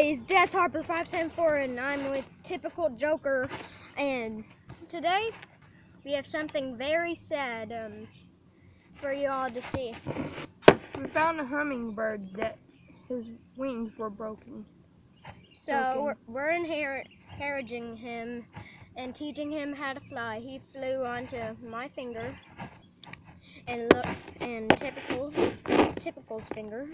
guys, Death Harper 574, and I'm with Typical Joker, and today we have something very sad for you all to see. We found a hummingbird that his wings were broken. So we're encouraging him and teaching him how to fly. He flew onto my finger and Typical's finger.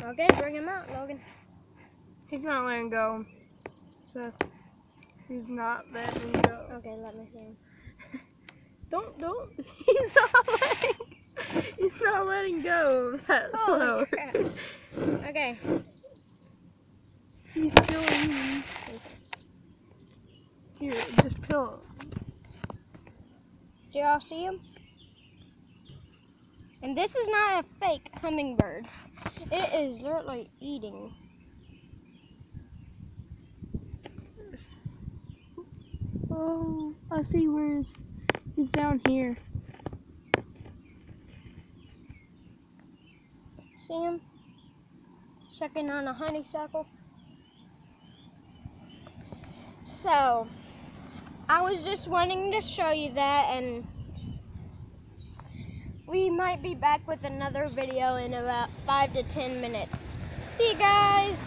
Okay, bring him out, Logan. He's not letting go. Seth, he's not letting go. Okay, let me see him. Don't. He's not letting go of that Holy flower. crap. Okay. He's killing me. Here, just pill him. Do y'all see him? And this is not a fake hummingbird. It is literally eating. Oh, I see where he's down here. See him? Sucking on a honeysuckle. So, I was just wanting to show you that, and we might be back with another video in about 5 to 10 minutes. See you guys!